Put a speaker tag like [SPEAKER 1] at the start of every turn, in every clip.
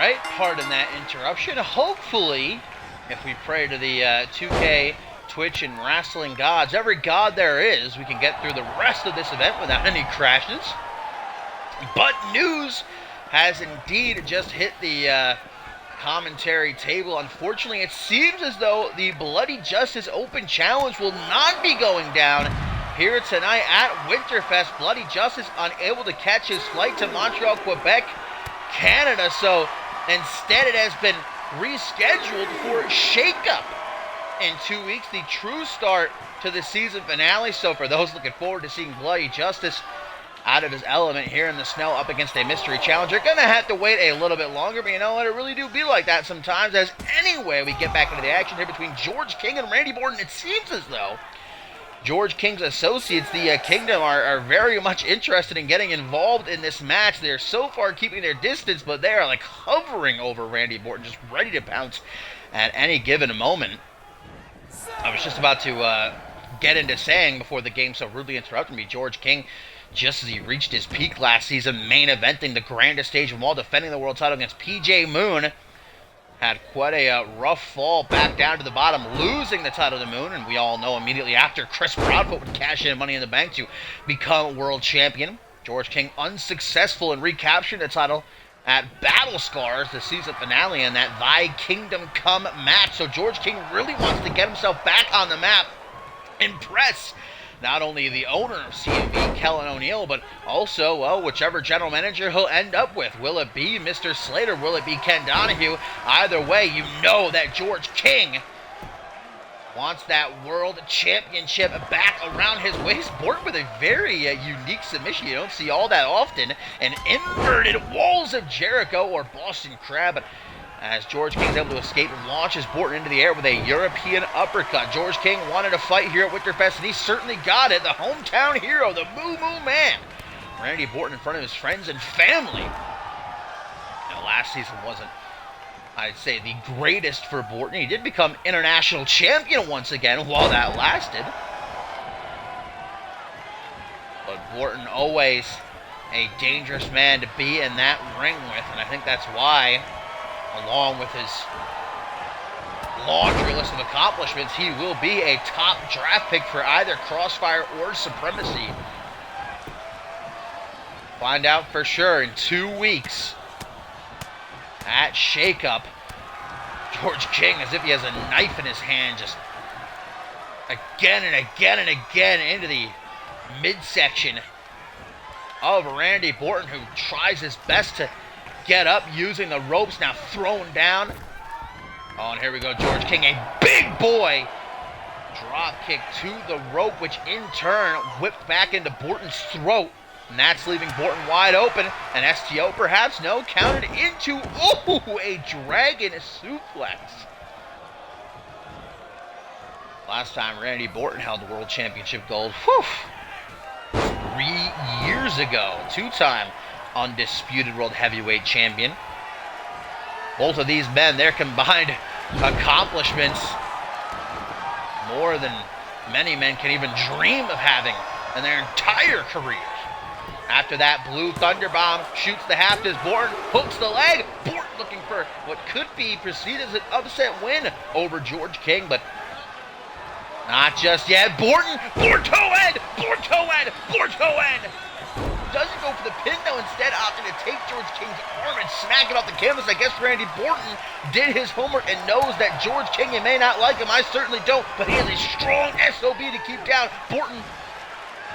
[SPEAKER 1] right, pardon that interruption. Hopefully, if we pray to the 2K, Twitch, and wrestling gods, every god there is, we can get through the rest of this event without any crashes. But news has indeed just hit the commentary table. Unfortunately, it seems as though the Bloody Justice Open Challenge will not be going down here tonight at Winterfest. Bloody Justice unable to catch his flight to Montreal, Quebec, Canada, so instead it has been rescheduled for Shakeup in 2 weeks, the true start to the season finale. So for those looking forward to seeing Bloody Justice out of his element here in the snow up against a mystery challenger, gonna have to wait a little bit longer, but you know what, it really do be like that sometimes. As anyway, we get back into the action here between George King and Randy Borden. It seems as though George King's associates, the Kingdom, are very much interested in getting involved in this match. They're so far keeping their distance, but they are like hovering over Randy Borton, just ready to pounce at any given moment. I was just about to get into saying before the game so rudely interrupted me, George King, just as he reached his peak last season, main eventing the grandest stage of them all, defending the world title against PJ Moon, had quite a rough fall back down to the bottom, losing the title to Moon, and we all know immediately after Chris Broadfoot would cash in Money in the Bank to become world champion. George King unsuccessful in recapturing the title at Battle Scars, the season finale, in that Thy Kingdom Come match. So George King really wants to get himself back on the map, impress not only the owner of CMV, Kellen O'Neill, but also, well, whichever general manager he'll end up with. Will it be Mr. Slater? Will it be Ken Donahue? Either way, you know that George King wants that world championship back around his waist. Borton with a very unique submission. You don't see all that often. An inverted Walls of Jericho or Boston Crab. As George King's able to escape and launches Borton into the air with a European uppercut. George King wanted a fight here at Winterfest, and he certainly got it. The hometown hero, the Moo Moo Man, Randy Borton, in front of his friends and family. Now, last season wasn't, I'd say, the greatest for Borton. He did become international champion once again while that lasted. But Borton always a dangerous man to be in that ring with, and I think that's why, along with his laundry list of accomplishments, he will be a top draft pick for either Crossfire or Supremacy. Find out for sure in 2 weeks at Shakeup. George King, as if he has a knife in his hand, just again and again and again into the midsection of Randy Borton, who tries his best to get up using the ropes, now thrown down. Oh, and here we go, George King, a big boy drop kick to the rope, which in turn whipped back into Borton's throat. And that's leaving Borton wide open. An STO perhaps? No, counted into, a dragon suplex. Last time Randy Borton held the World Championship gold, 3 years ago. Two-time undisputed World Heavyweight Champion. Both of these men, their combined accomplishments, more than many men can even dream of having in their entire careers. After that, Blue Thunder Bomb shoots the half as Borton hooks the leg. Borton looking for what could be perceived as an upset win over George King, but not just yet. Borton, Bortoed, doesn't go for the pin, though, instead opting to take George King's arm and smack it off the canvas. I guess Randy Borton did his homework and knows that George King, you may not like him, I certainly don't, but he has a strong SOB to keep down. Borton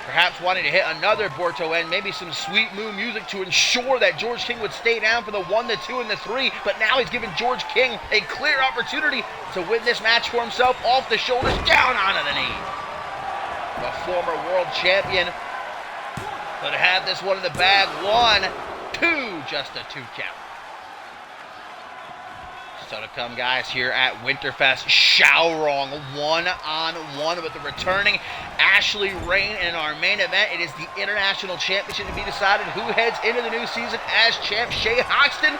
[SPEAKER 1] perhaps wanting to hit another Borto end, maybe some Sweet Moo music to ensure that George King would stay down for the 1, the 2, and the 3, but now he's giving George King a clear opportunity to win this match for himself. Off the shoulders, down onto the knee. The former world champion could have this one in the bag. 1, 2, just a 2 count. So to come, guys, here at Winterfest, Xiao Wrong, 1-on-1 with the returning Ashley Rain in our main event. It is the International Championship to be decided. Who heads into the new season as champ? Shay Hoxton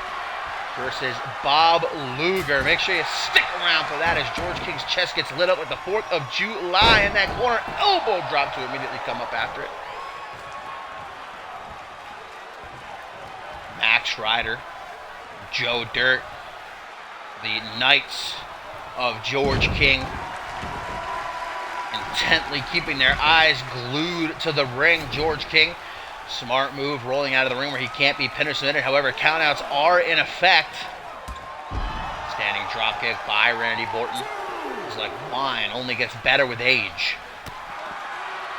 [SPEAKER 1] versus Bob Luger. Make sure you stick around for that as George King's chest gets lit up with the 4th of July in that corner. Elbow drop to immediately come up after it. Max Ryder Joe Dirt. The Knights of George King intently keeping their eyes glued to the ring. George King, smart move, rolling out of the ring where he can't be pinned or submitted. However, countouts are in effect. Standing dropkick by Randy Borton. It's like wine, only gets better with age.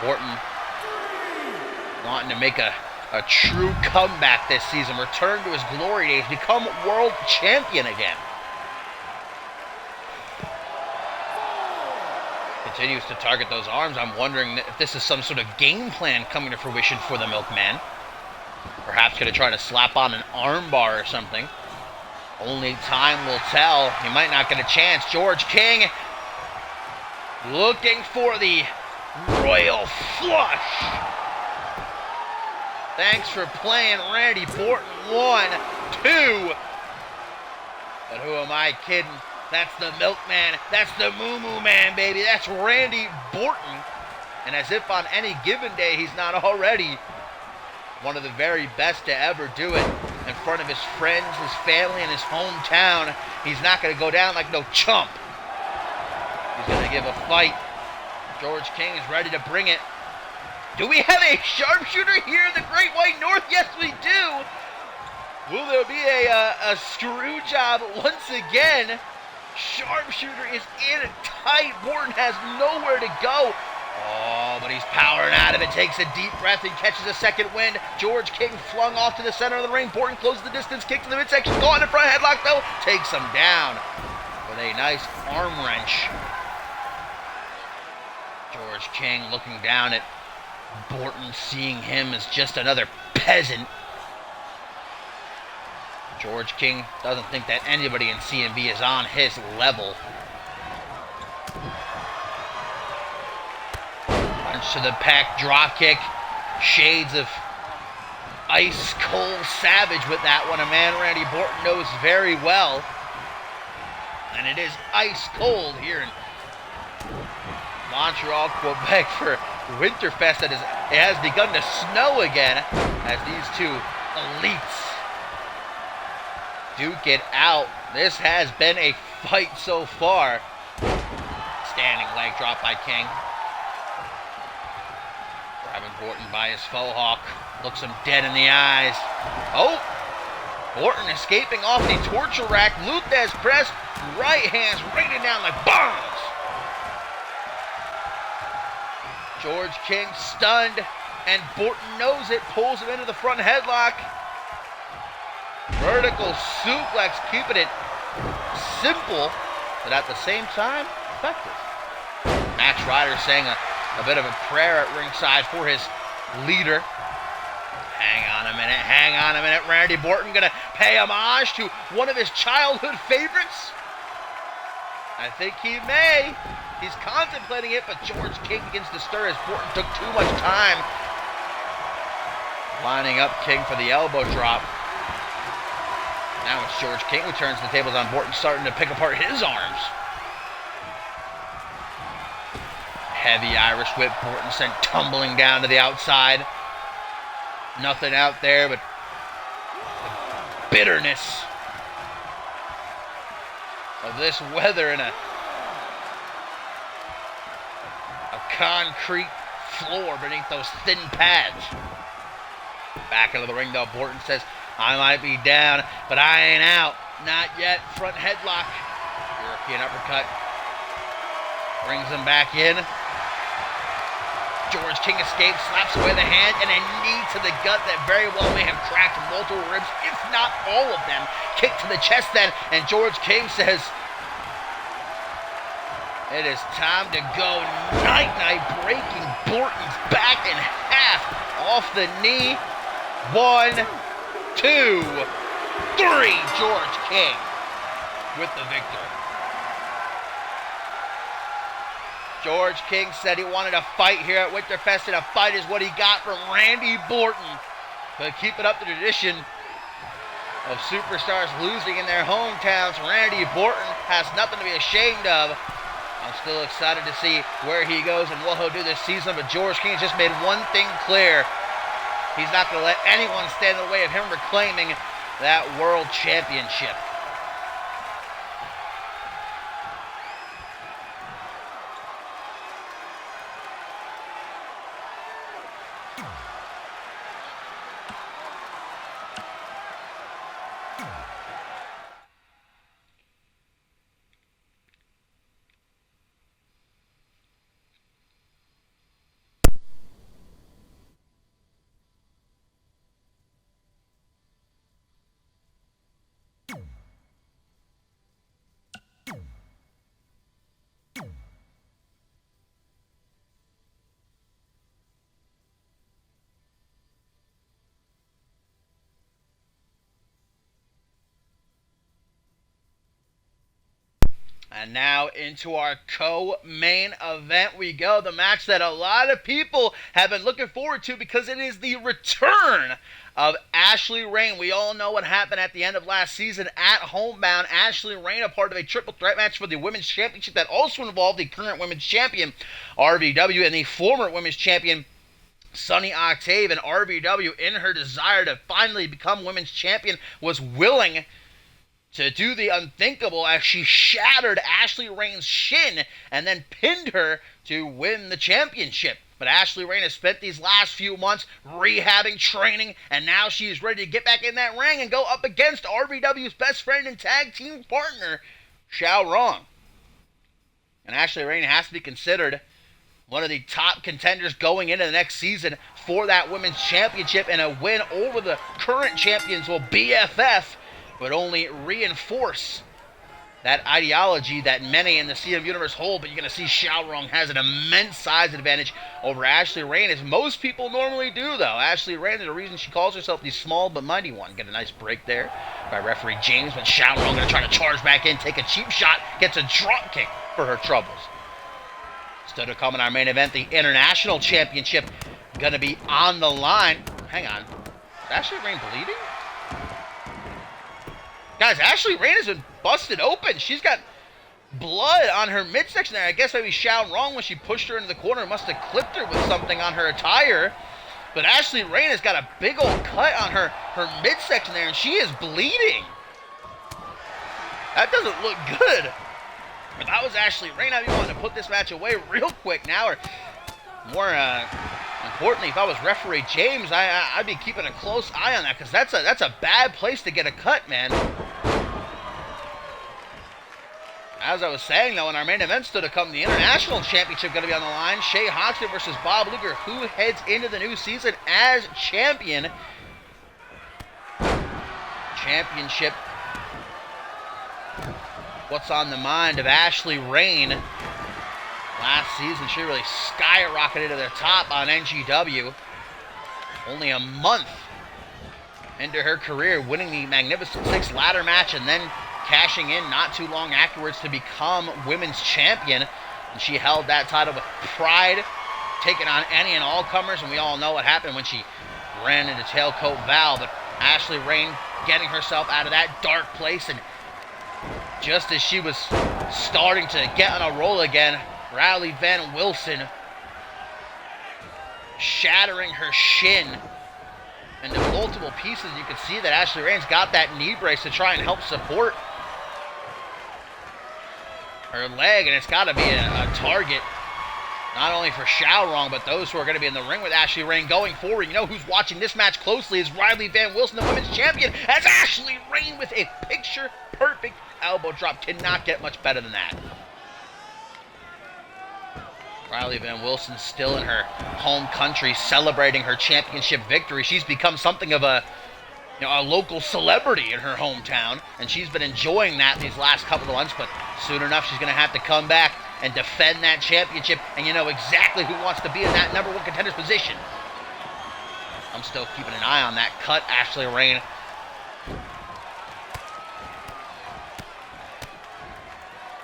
[SPEAKER 1] Borton wanting to make a true comeback this season, return to his glory days, become world champion again. Continues to target those arms. I'm wondering if this is some sort of game plan coming to fruition for the Milkman. Perhaps going to try to slap on an armbar or something. Only time will tell. He might not get a chance. George King looking for the Royal Flush. Thanks for playing, Randy Borton. 1, 2. But who am I kidding? That's the Milkman. That's the Moo Moo Man, baby. That's Randy Borton. And as if on any given day he's not already one of the very best to ever do it in front of his friends, his family, and his hometown, he's not going to go down like no chump. He's going to give a fight. George King is ready to bring it. Do we have a sharpshooter here in the Great White North? Yes, we do. Will there be a screw job once again? Sharpshooter is in tight. Borton has nowhere to go. Oh, but he's powering out of it. Takes a deep breath and catches a second wind. George King flung off to the center of the ring. Borton closes the distance. Kick to the midsection. Caught in the front headlock, though. Takes him down with a nice arm wrench. George King looking down at Borton, seeing him as just another peasant. George King doesn't think that anybody in CMV is on his level. Punch to the pack, drop kick. Shades of ice cold savage with that one. A man Randy Borton knows very well. And it is ice cold here in Montreal, Quebec for Winterfest. It has begun to snow again as these two elites duke it out. This has been a fight so far. Standing leg drop by King. Grabbing Borton by his faux hawk. Looks him dead in the eyes. Oh! Borton escaping off the torture rack. Luthez press. Right hands raining down like bombs. George King stunned, and Borton knows it. Pulls him into the front headlock. Vertical suplex, keeping it simple, but at the same time, effective. Max Ryder saying a bit of a prayer at ringside for his leader. Hang on a minute. Randy Borton gonna pay homage to one of his childhood favorites? I think he may. He's contemplating it, but George King begins to stir as Borton took too much time. Lining up King for the elbow drop. Now it's George King who turns the tables on Borton, starting to pick apart his arms. Heavy Irish whip. Borton sent tumbling down to the outside. Nothing out there but the bitterness of this weather and a concrete floor beneath those thin pads. Back into the ring though, Borton says, I might be down, but I ain't out. Not yet. Front headlock. European uppercut. Brings him back in. George King escapes, slaps away the hand, and a knee to the gut that very well may have cracked multiple ribs, if not all of them. Kick to the chest then, and George King says, it is time to go night-night, breaking Borton's back in half. Off the knee. 1, 2, 3. George King with the victory. George King said he wanted a fight here at Winterfest, and a fight is what he got from Randy Borton. But keeping up the tradition of superstars losing in their hometowns, Randy Borton has nothing to be ashamed of. I'm still excited to see where he goes and what he'll do this season, but George King just made one thing clear. He's not going to let anyone stand in the way of him reclaiming that World Championship. And now into our co-main event we go. The match that a lot of people have been looking forward to because it is the return of Ashley Rain. We all know what happened at the end of last season at Homebound. Ashley Rain, a part of a triple threat match for the Women's Championship that also involved the current Women's Champion, RVW, and the former Women's Champion, Sunny Octave. And RVW, in her desire to finally become Women's Champion, was willing to do the unthinkable as she shattered Ashley Rain's shin and then pinned her to win the championship. But Ashley Rain has spent these last few months rehabbing, training, and now she is ready to get back in that ring and go up against RVW's best friend and tag team partner, Xiao. And Ashley Rain has to be considered one of the top contenders going into the next season for that Women's Championship, and a win over the current champions will BFF would only reinforce that ideology that many in the CM universe hold. But you're going to see Xiao has an immense size advantage over Ashley Rain, as most people normally do, though. Ashley Rain, there's a reason she calls herself the small but mighty one. Get a nice break there by referee James, but Xiao going to try to charge back in, take a cheap shot, gets a drop kick for her troubles. Still to come in our main event, the International Championship going to be on the line. Hang on. Is Ashley Rain bleeding? Guys, Ashley Rain has been busted open. She's got blood on her midsection there. I guess maybe Xiao, when she pushed her into the corner, must have clipped her with something on her attire. But Ashley Rain has got a big old cut on her midsection there, and she is bleeding. That doesn't look good. If I was Ashley Rain, I'd be wanting to put this match away real quick now. Or more importantly, if I was referee James, I'd be keeping a close eye on that, because that's a bad place to get a cut, man. As I was saying, though, in our main event still to come, the International Championship going to be on the line. Shay Hoxton versus Bob Luger, who heads into the new season as champion. Championship. What's on the mind of Ashley Rain? Last season, she really skyrocketed to the top on NGW. Only a month into her career, winning the Magnificent Six ladder match and then cashing in not too long afterwards to become Women's Champion. And she held that title with pride, taking on any and all comers. And we all know what happened when she ran into Tailcoat Val. But Ashley Rain getting herself out of that dark place. And just as she was starting to get on a roll again, Riley Van Wilson shattering her shin into multiple pieces. You can see that Ashley Rain's got that knee brace to try and help support her leg, and it's got to be a target not only for Xiao, but those who are going to be in the ring with Ashley Rain going forward. You know who's watching this match closely is Riley Van Wilson, the Women's Champion, as Ashley Rain with a picture-perfect elbow drop. Cannot get much better than that. Riley Van Wilson still in her home country celebrating her championship victory. She's become something of a local celebrity in her hometown, and she's been enjoying that these last couple of months, but soon enough she's going to have to come back and defend that championship, and you know exactly who wants to be in that number one contender's position. I'm still keeping an eye on that cut, Ashley Rain.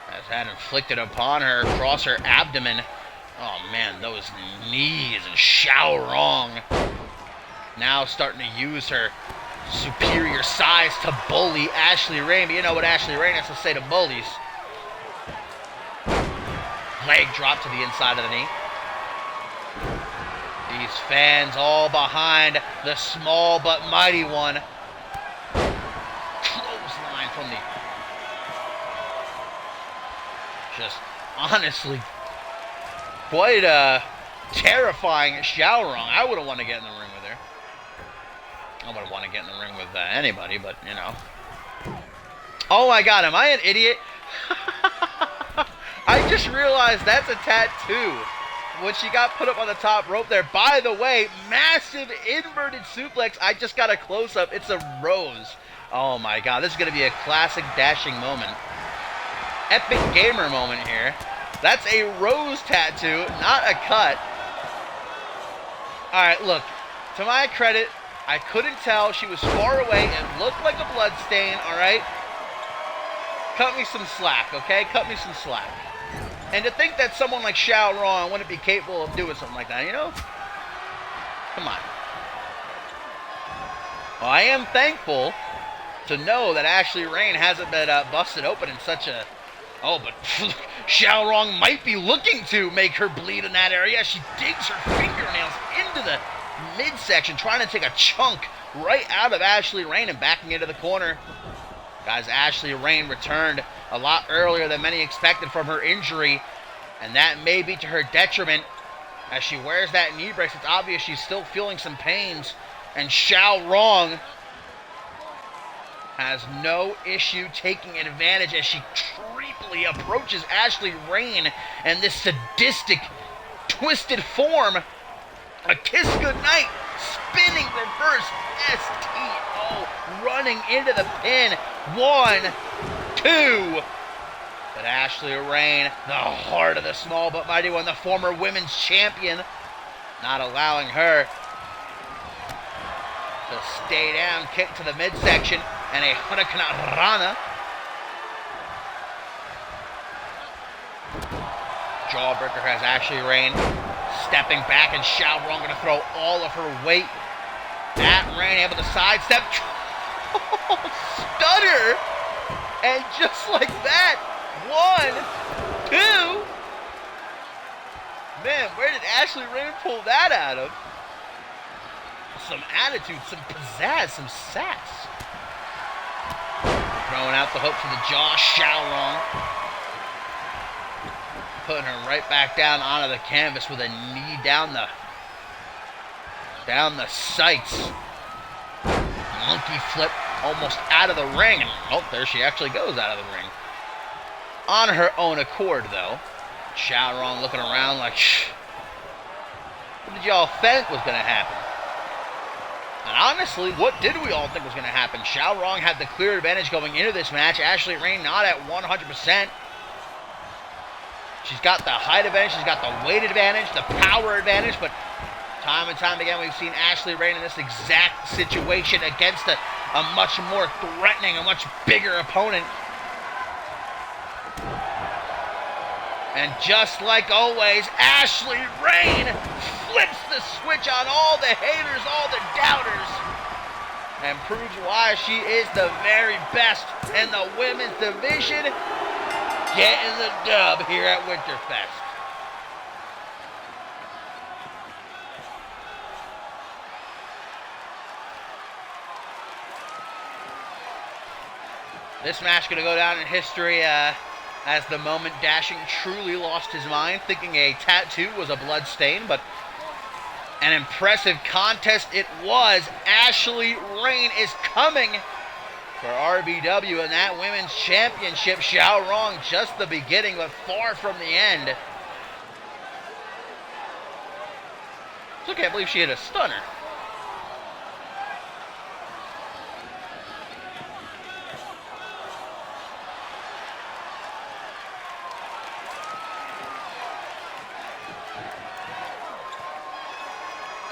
[SPEAKER 1] Has had inflicted upon her across her abdomen. Oh man, those knees, and Xiao now starting to use her superior size to bully Ashley Rain. But you know what Ashley Rain has to say to bullies. Leg drop to the inside of the knee. These fans all behind the small but mighty one. from the... Just, honestly, quite terrifying Xiao. I wouldn't want to get in the ring with her. I wouldn't want to get in the ring with anybody, but, you know. Oh my god, am I an idiot? I just realized that's a tattoo. When she got put up on the top rope there. By the way, massive inverted suplex. I just got a close-up. It's a rose. Oh my god, this is going to be a classic dashing moment. Epic gamer moment here. That's a rose tattoo, not a cut. Alright, look. To my credit, I couldn't tell. She was far away. It looked like a blood stain, alright? Cut me some slack, okay? Cut me some slack. And to think that someone like Xiao Rong wouldn't be capable of doing something like that, you know? Come on. Well, I am thankful to know that Ashley Rain hasn't been busted open in such a... Oh, but Xiao Rong might be looking to make her bleed in that area. She digs her fingernails into the midsection, trying to take a chunk right out of Ashley Rain and backing into the corner. Guys, Ashley Rain returned a lot earlier than many expected from her injury, and that may be to her detriment. As she wears that knee brace, it's obvious she's still feeling some pains, and Xiao Rong has no issue taking advantage as she creepily approaches Ashley Rain in this sadistic, twisted form. A kiss goodnight, spinning reverse STO, running into the pin. 1, 2. But Ashley Rain, the heart of the small but mighty one, the former women's champion, not allowing her to stay down. Kick to the midsection and a Hurricane Rana. Jawbreaker has Ashley Rain stepping back, and Xiao Rong going to throw all of her weight at Rain, able to sidestep. Stutter! And just like that, 1, 2. Man, where did Ashley Rain pull that out of? Some attitude, some pizzazz, some sass. Throwing out the hook to the jaw, Xiao Rong. Putting her right back down onto the canvas with a knee down the sights. Monkey flip almost out of the ring. And, oh, there she actually goes out of the ring. On her own accord, though. Xiao Rong looking around like, what did y'all think was going to happen? And honestly, what did we all think was going to happen? Xiao Rong had the clear advantage going into this match. Ashley Rain not at 100%. She's got the height advantage, she's got the weight advantage, the power advantage, but time and time again we've seen Ashley Rain in this exact situation against a much more threatening, a much bigger opponent. And just like always, Ashley Rain flips the switch on all the haters, all the doubters, and proves why she is the very best in the women's division. Getting the dub here at Winterfest. This match going to go down in history as the moment Dashing truly lost his mind, thinking a tattoo was a blood stain, but an impressive contest it was. Ashley Rain is coming for RBW in that women's championship. Xiao Rong just the beginning, but far from the end. Still can't believe she hit a stunner.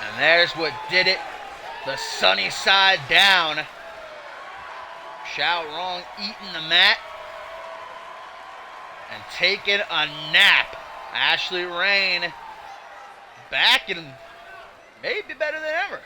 [SPEAKER 1] And there's what did it. The sunny side down. Xiao Rong eating the mat and taking a nap. Ashley Rain back and maybe better than ever.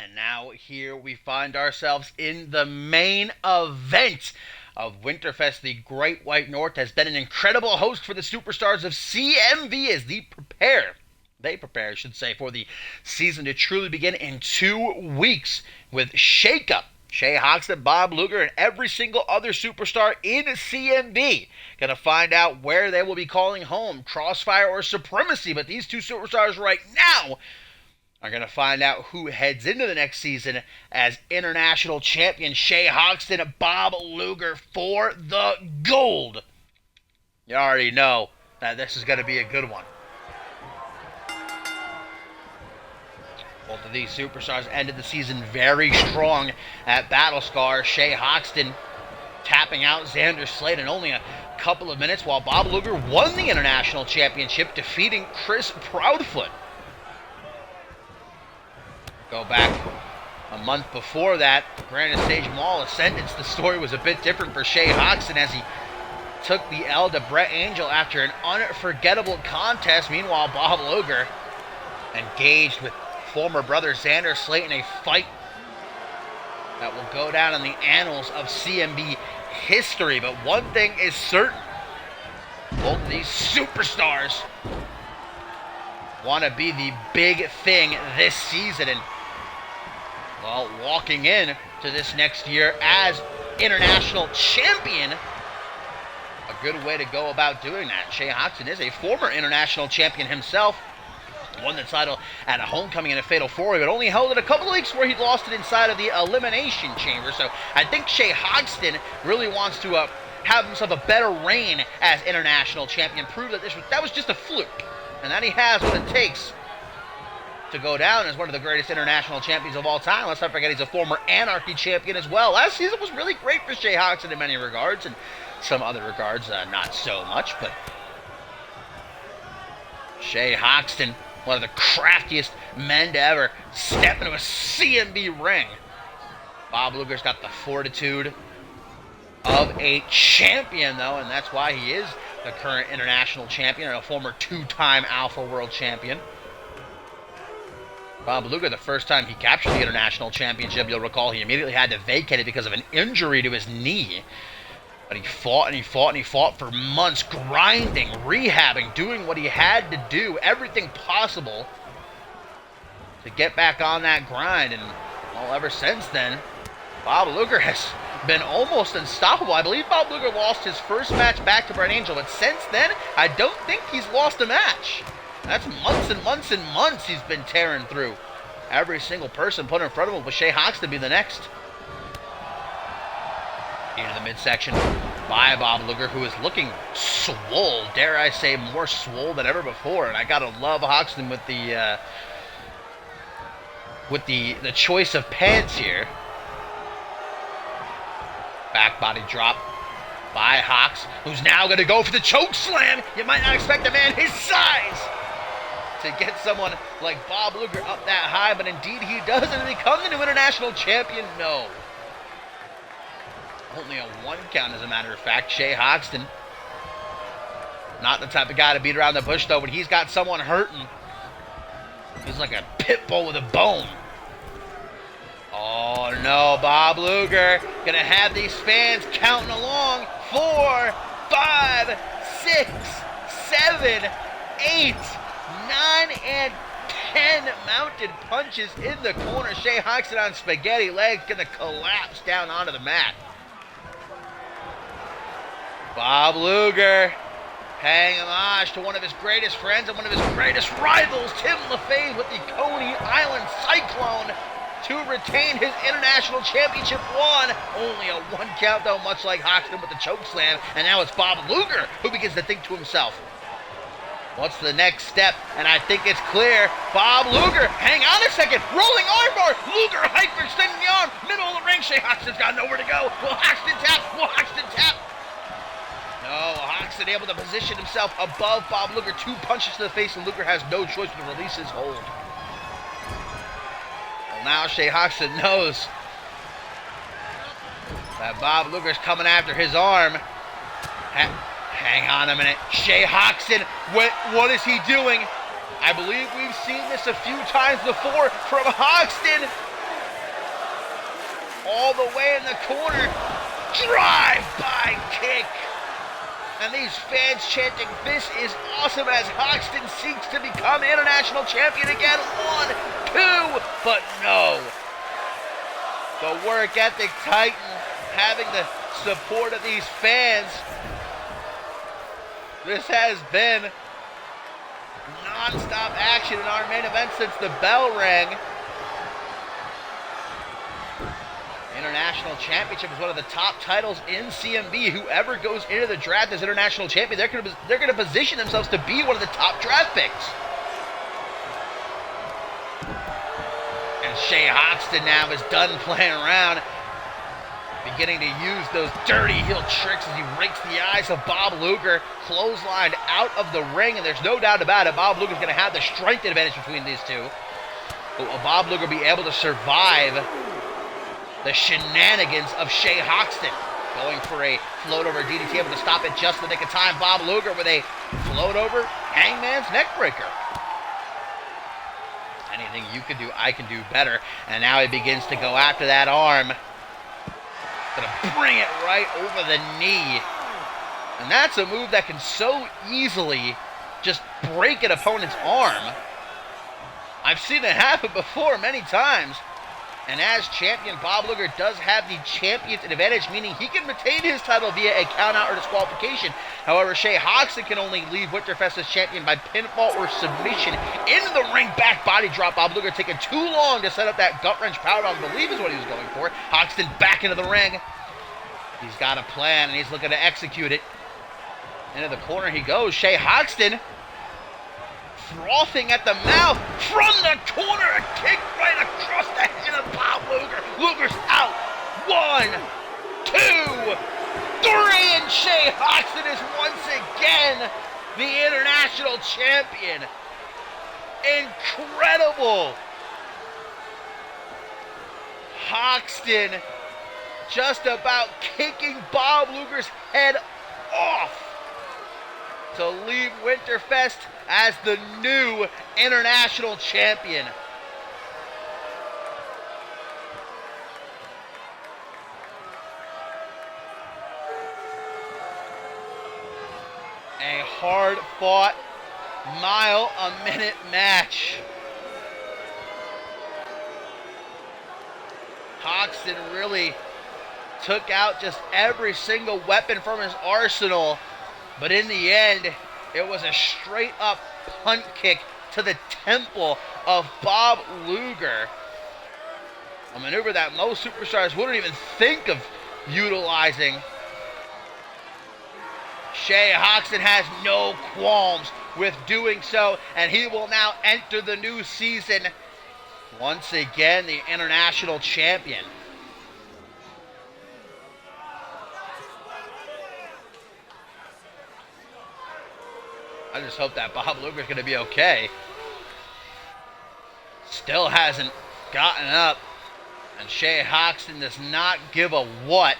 [SPEAKER 1] And now here we find ourselves in the main event of Winterfest. The Great White North has been an incredible host for the superstars of CMV as they prepare, I should say, for the season to truly begin in 2 weeks with Shake-Up. Shay Hoxton, Bob Luger, and every single other superstar in CMV. Gonna find out where they will be calling home, Crossfire or Supremacy. But these two superstars right now are going to find out who heads into the next season as international champion. Shay Hoxton and Bob Luger for the gold. You already know that this is going to be a good one. Both of these superstars ended the season very strong at Battle Scar. Shay Hoxton tapping out Xander Slade in only a couple of minutes, while Bob Luger won the international championship, defeating Chris Proudfoot. Go back a month before that, Granite Stage Mall Ascendance. The story was a bit different for Shay Hoxton as he took the L to Brett Angel after an unforgettable contest. Meanwhile, Bob Luger engaged with former brother Xander Slate in a fight that will go down in the annals of CMB history. But one thing is certain, both of these superstars want to be the big thing this season, and well, walking in to this next year as international champion, a good way to go about doing that. Shay Hoxton is a former international champion himself. Won the title at a homecoming in a fatal four-way, but only held it a couple of weeks where he lost it inside of the Elimination Chamber. So I think Shay Hoxton really wants to have himself a better reign as international champion, prove that that was just a fluke, and that he has what it takes to go down as one of the greatest international champions of all time. Let's not forget he's a former Anarchy champion as well. Last season was really great for Shay Hoxton in many regards, and some other regards not so much. But Shay Hoxton, one of the craftiest men to ever step into a CMB ring. Bob Luger's got the fortitude of a champion, though, and that's why he is the current international champion and a former 2-time Alpha World champion. Bob Luger, the first time he captured the international championship, you'll recall he immediately had to vacate it because of an injury to his knee. But he fought and he fought and he fought for months, grinding, rehabbing, doing what he had to do, everything possible to get back on that grind. And well, ever since then, Bob Luger has been almost unstoppable. I believe Bob Luger lost his first match back to Brett Angel, but since then, I don't think he's lost a match. That's months and months and months he's been tearing through every single person put in front of him, with Shay Hoxton be the next. Into the midsection by Bob Luger, who is looking swole, dare I say more swole than ever before. And I gotta love Hoxton with the choice of pants here. Back body drop by Hox, who's now gonna go for the choke slam. You might not expect a man his size to get someone like Bob Luger up that high, but indeed he does, and become the new international champion. No. Only a 1 count, as a matter of fact. Shay Hoxton, not the type of guy to beat around the bush, though. When he's got someone hurting, he's like a pit bull with a bone. Oh, no, Bob Luger gonna have these fans counting along. 4, 5, 6, 7, 8, 9, and 10 mounted punches in the corner. Shay Hoxton on spaghetti legs, gonna collapse down onto the mat. Bob Luger paying homage to one of his greatest friends and one of his greatest rivals, Tim LaFave, with the Coney Island Cyclone to retain his international championship one. Only a 1 count, though, much like Hoxton with the choke slam. And now it's Bob Luger who begins to think to himself, what's the next step? And I think it's clear. Bob Luger, hang on a second, rolling armbar. Luger hyperextending the arm, middle of the ring. Shay Hoxton's got nowhere to go. Will Hoxton tap? Will Hoxton tap? No, Hoxton able to position himself above Bob Luger. 2 punches to the face, and Luger has no choice but to release his hold. Well, now Shay Hoxton knows that Bob Luger's coming after his arm. Hang on a minute. Shay Hoxton, what is he doing? I believe we've seen this a few times before from Hoxton. all the way in the corner. Drive-by kick. And these fans chanting, "This is awesome," as Hoxton seeks to become international champion again. 1, 2, but no. The work ethic titan, having the support of these fans. This has been non-stop action in our main event since the bell rang. International Championship is one of the top titles in CMV. Whoever goes into the draft as international champion, they're going to position themselves to be one of the top draft picks. And Shea Hoxton now is done playing around, beginning to use those dirty heel tricks as he rakes the eyes of Bob Luger, clotheslined out of the ring, and there's no doubt about it, Bob Luger's going to have the strength advantage between these two. But will Bob Luger be able to survive the shenanigans of Shea Hoxton? Going for a float over DDT, able to stop it just in the nick of time. Bob Luger with a float over Hangman's neckbreaker. Anything you can do, I can do better. And now he begins to go after that arm. Gonna bring it right over the knee. And that's a move that can so easily just break an opponent's arm. I've seen it happen before many times. And as champion, Bob Luger does have the champion's advantage, meaning he can retain his title via a countout or disqualification. However, Shea Hoxton can only leave Winterfest as champion by pinfall or submission. Into the ring, back body drop. Bob Luger taking too long to set up that gut wrench powerbomb, I believe is what he was going for. Hoxton back into the ring. He's got a plan, and he's looking to execute it. Into the corner he goes. Shea Hoxton frothing at the mouth from the corner, a kick right across the head of Bob Luger. Luger's out. 1, 2, 3, and Shea Hoxton is once again the international champion. Incredible. Hoxton just about kicking Bob Luger's head off to leave Winterfest as the new international champion. A hard-fought, mile-a-minute match. Hoxton really took out just every single weapon from his arsenal, but in the end, it was a straight-up punt kick to the temple of Bob Luger. A maneuver that most superstars wouldn't even think of utilizing. Shea Hoxton has no qualms with doing so, and he will now enter the new season once again the international champion. I just hope that Bob Luger's going to be okay. Still hasn't gotten up. And Shea Hoxton does not give a what.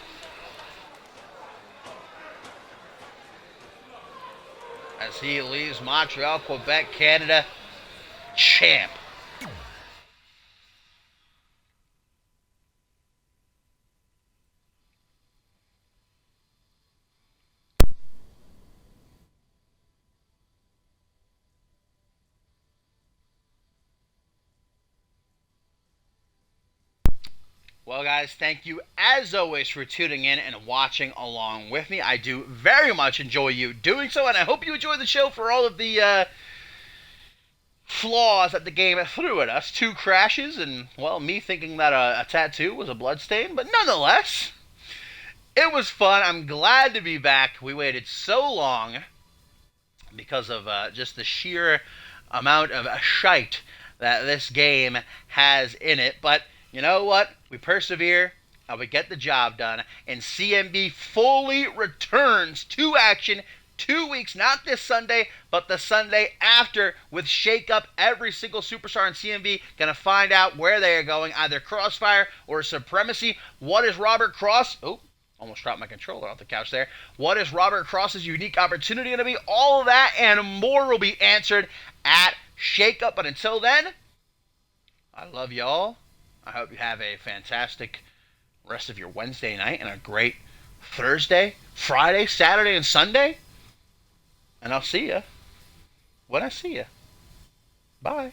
[SPEAKER 1] As he leaves Montreal, Quebec, Canada, champ. Well, guys, thank you as always for tuning in and watching along with me. I do very much enjoy you doing so, and I hope you enjoy the show for all of the flaws that the game threw at us. 2 crashes and, well, me thinking that a tattoo was a bloodstain, but nonetheless, it was fun. I'm glad to be back. We waited so long because of just the sheer amount of shite that this game has in it, but you know what? We persevere, and we get the job done, and CMV fully returns to action 2 weeks, not this Sunday, but the Sunday after, with Shake Up. Every single superstar in CMV going to find out where they are going, either Crossfire or Supremacy. What is Robert Cross? Oh, almost dropped my controller off the couch there. What is Robert Cross's unique opportunity going to be? All of that and more will be answered at Shake Up. But until then, I love y'all. I hope you have a fantastic rest of your Wednesday night and a great Thursday, Friday, Saturday, and Sunday. And I'll see you when I see you. Bye.